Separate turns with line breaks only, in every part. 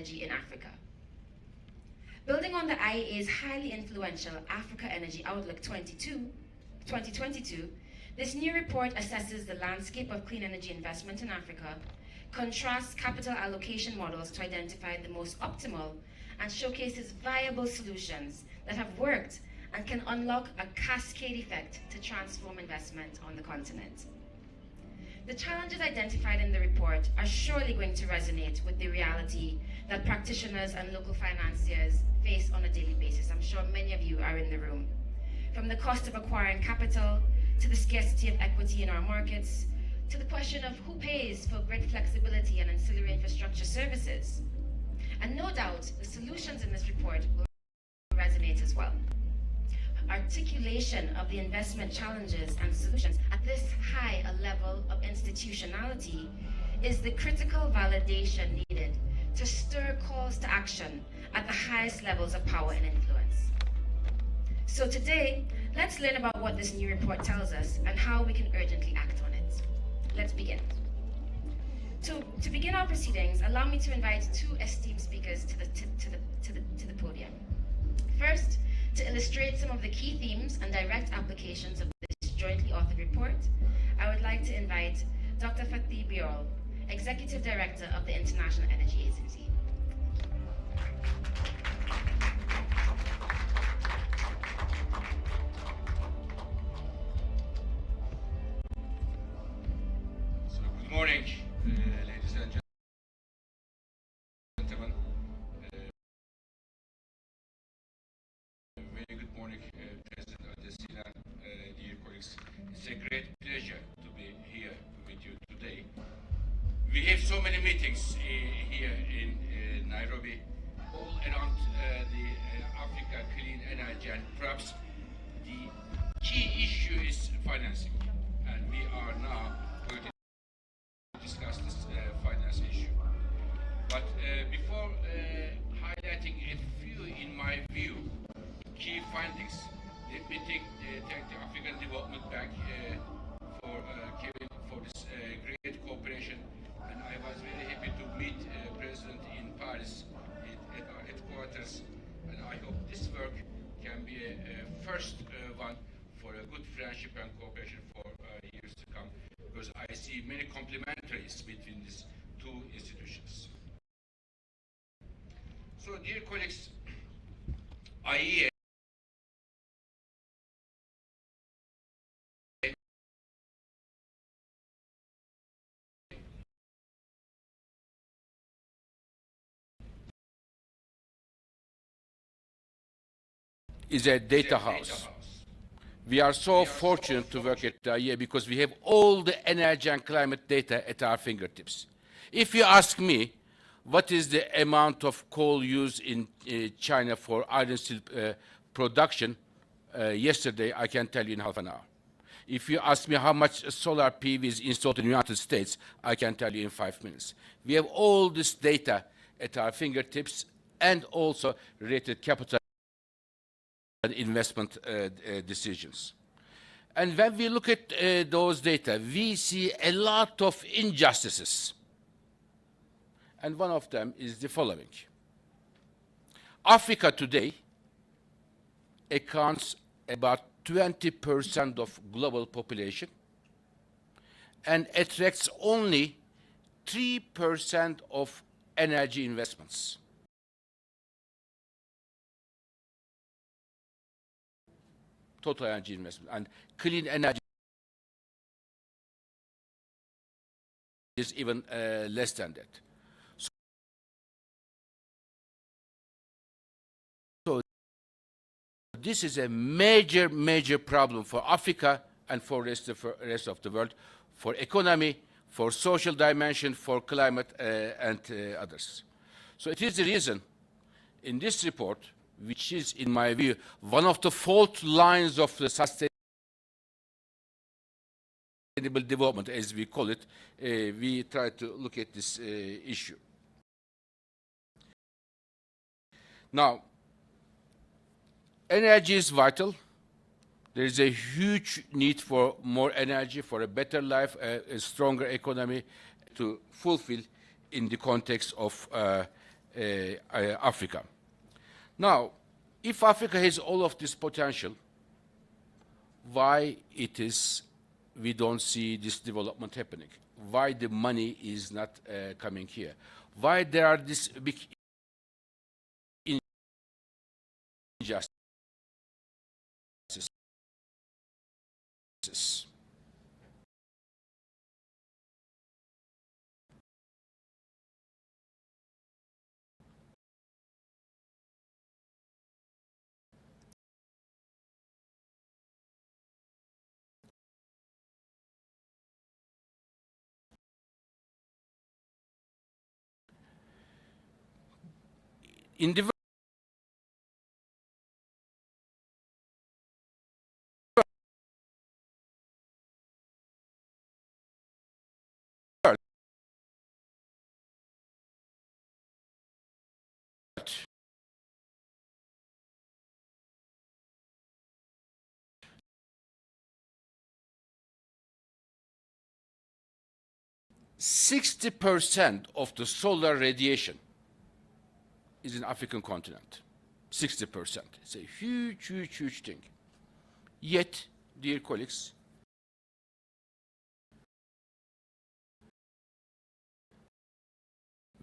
energy in Africa. Building on the IEA's highly influential Africa Energy Outlook 2022, this new report assesses the landscape of clean energy investment in Africa, contrasts capital allocation models to identify the most optimal, and showcases viable solutions that have worked and can unlock a cascade effect to transform investment on the continent. The challenges identified in the report are surely going to resonate with the reality that practitioners and local financiers face on a daily basis. I'm sure many of you are in the room. From the cost of acquiring capital, to the scarcity of equity in our markets, to the question of who pays for grid flexibility and ancillary infrastructure services. And no doubt, the solutions in this report will resonate as well. Articulation of the investment challenges and solutions at this high a level of institutionality is the critical validation needed to stir calls to action at the highest levels of power and influence. So today, let's learn about what this new report tells us and how we can urgently act on it. Let's begin. To begin our proceedings, allow me to invite two esteemed speakers to the podium. First, to illustrate some of the key themes and direct applications of this jointly authored report, I would like to invite Dr. Fatih Birol, Executive Director of the International Energy Agency.
So, good morning, ladies and gentlemen. Very good morning, President Adesina, dear colleagues. It's a great pleasure to be here with you today. We have so many meetings here in Nairobi, all around the Africa clean energy, and perhaps the key issue is financing. And we are now going to discuss this finance issue. But before highlighting a few, in my view, key findings, let me thank the African Development Bank for Kevin for this great cooperation. And I was very happy to meet President in Paris at our headquarters. And I hope this work can be a first one for a good friendship and cooperation for years to come, because I see many complementaries between these two institutions. So, dear colleagues, IEA is a data house. We are so fortunate to work at the IEA because we have all the energy and climate data at our fingertips. If you ask me, what is the amount of coal used in China for iron steel production, yesterday I can tell you in half an hour. If you ask me how much solar PV is installed in the United States, I can tell you in 5 minutes. We have all this data at our fingertips and also related capital and investment decisions. And when we look at those data, we see a lot of injustices. And one of them is the following. Africa today accounts about 20% of global population and attracts only 3% of energy investments. Total energy investment, and clean energy is even less than that. So this is a major, major problem for Africa and for the rest of the world, for economy, for social dimension, for climate and others. So it is the reason in this report, which is, in my view, one of the fault lines of the sustainable development, as we call it, we try to look at this issue. Now, energy is vital. There is a huge need for more energy, for a better life, a stronger economy to fulfill in the context of Africa. Now, if Africa has all of this potential, why it is we don't see this development happening? Why the money is not coming here? Why there are these big injustices? 60% of the solar radiation is in African continent. 60%. It's a huge, huge, huge thing. Yet, dear colleagues,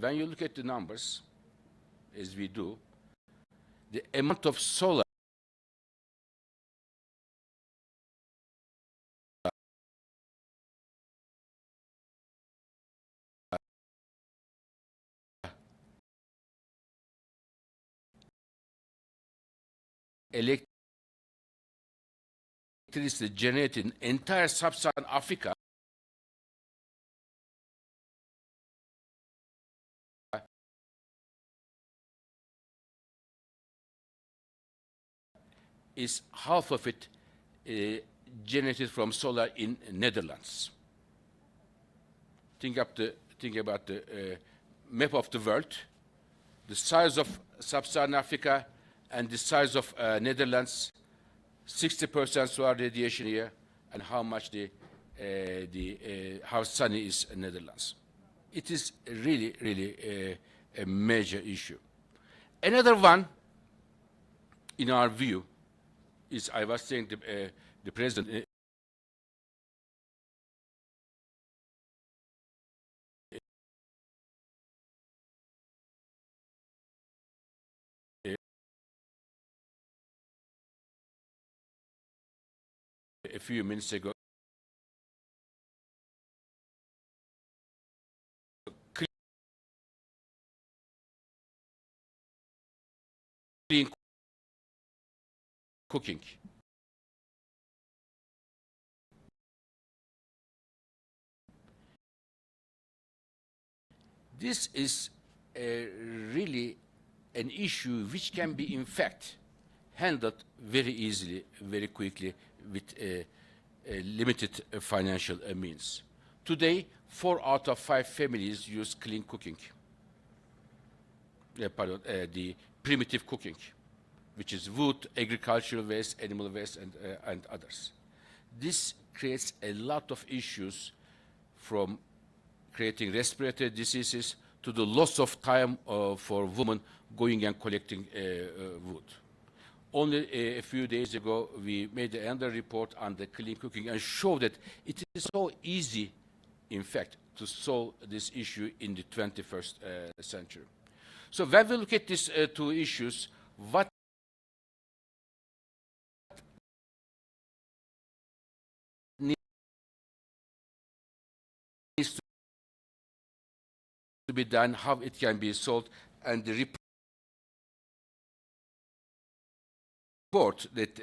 when you look at the numbers, as we do, the amount of solar electricity generated in entire sub-Saharan Africa is half of it generated from solar in Netherlands. Think about the map of the world, the size of sub-Saharan Africa and the size of Netherlands, 60% solar radiation here, and how much how sunny is Netherlands. It is really, really a major issue. Another one, in our view, is I was saying the president a few minutes ago, clean cooking. This is really an issue which can be, in fact, handled very easily, very quickly, with limited financial means. Today, 4 out of 5 families use clean cooking. The primitive cooking, which is wood, agricultural waste, animal waste, and others. This creates a lot of issues, from creating respiratory diseases to the loss of time for women going and collecting wood. Only a few days ago, we made another report on the clean cooking and showed that it is so easy, in fact, to solve this issue in the 21st century. So when we look at these 2 issues, what needs to be done, how it can be solved, and the report that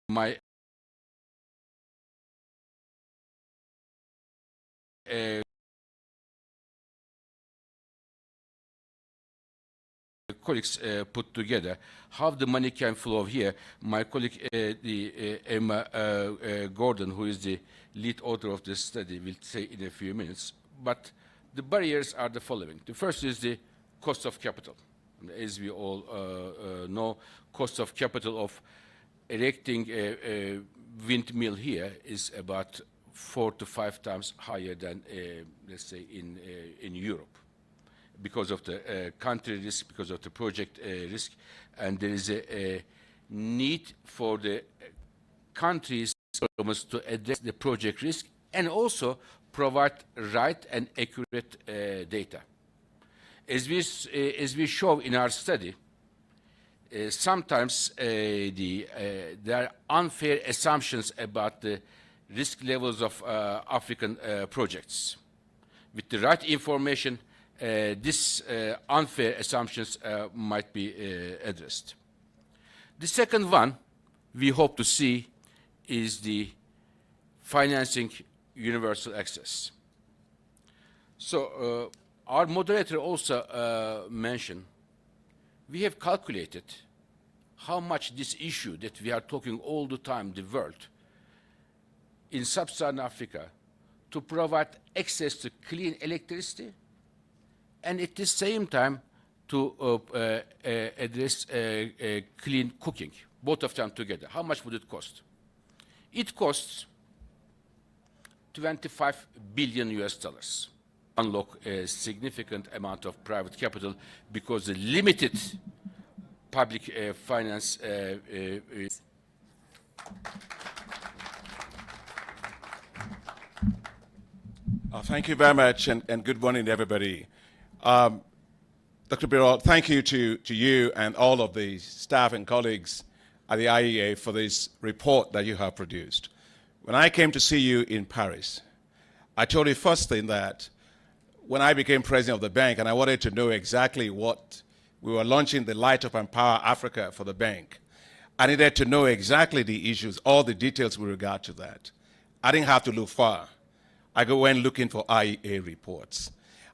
my colleagues put together, how the money can flow here. My colleague, Emma Gordon, who is the lead author of this study, will say in a few minutes. But the barriers are the following. The first is the cost of capital. As we all know, cost of capital of erecting a windmill here is about 4 to 5 times higher than, let's say, in Europe, because of the country risk, because of the project risk, and there is a need for the countries to address the project risk and also provide right and accurate data. As we show in our study, sometimes there are unfair assumptions about the risk levels of African projects. With the right information, these unfair assumptions might be addressed. The second one we hope to see is the financing universal access. So our moderator also mentioned, we have calculated how much this issue that we are talking all the time, the world, in sub-Saharan Africa, to provide access to clean electricity and at the same time to address clean cooking, both of them together. How much would it cost? It costs $25 billion US. Unlock a significant amount of private capital because the limited public finance is.
Thank you very much, and good morning, everybody. Dr. Birol, thank you to you and all of the staff and colleagues at the IEA for this report that you have produced. When I came to see you in Paris, I told you first thing that when I became president of the bank and I wanted to know exactly what we were launching the Light Up and Power Africa for the bank, I needed to know exactly the issues, all the details with regard to that. I didn't have to look far. I went looking for IEA reports.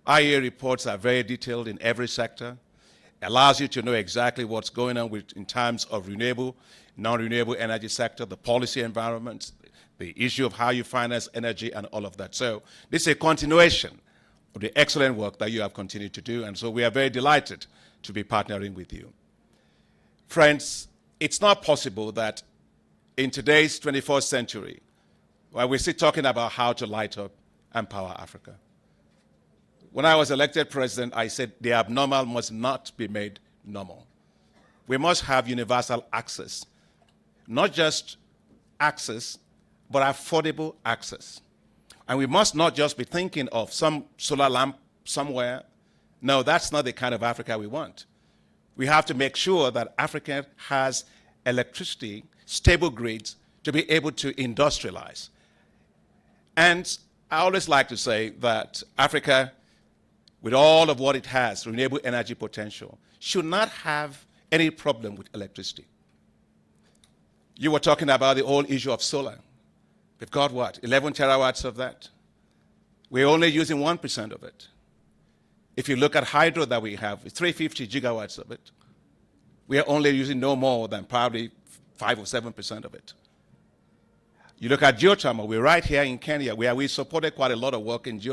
IEA reports are very detailed in every sector, allows you to know exactly what's going on in terms of renewable, non-renewable energy sector, the policy environment, the issue of how you finance energy and all of that. So this is a continuation of the excellent work that you have continued to do, and so we are very delighted to be partnering with you. Friends, it's not possible that in today's 21st century, while we're still talking about how to light up and power Africa. When I was elected president, I said the abnormal must not be made normal. We must have universal access, not just access, but affordable access. And we must not just be thinking of some solar lamp somewhere. No, that's not the kind of Africa we want. We have to make sure that Africa has electricity, stable grids, to be able to industrialize. And I always like to say that Africa, with all of what it has, renewable energy potential, should not have any problem with electricity. You were talking about the whole issue of solar. We've got what, 11 terawatts of that? We're only using 1% of it. If you look at hydro that we have, 350 gigawatts of it. We are only using no more than probably 5 or 7% of it. You look at geothermal, we're right here in Kenya, where we supported quite a lot of work in geothermal.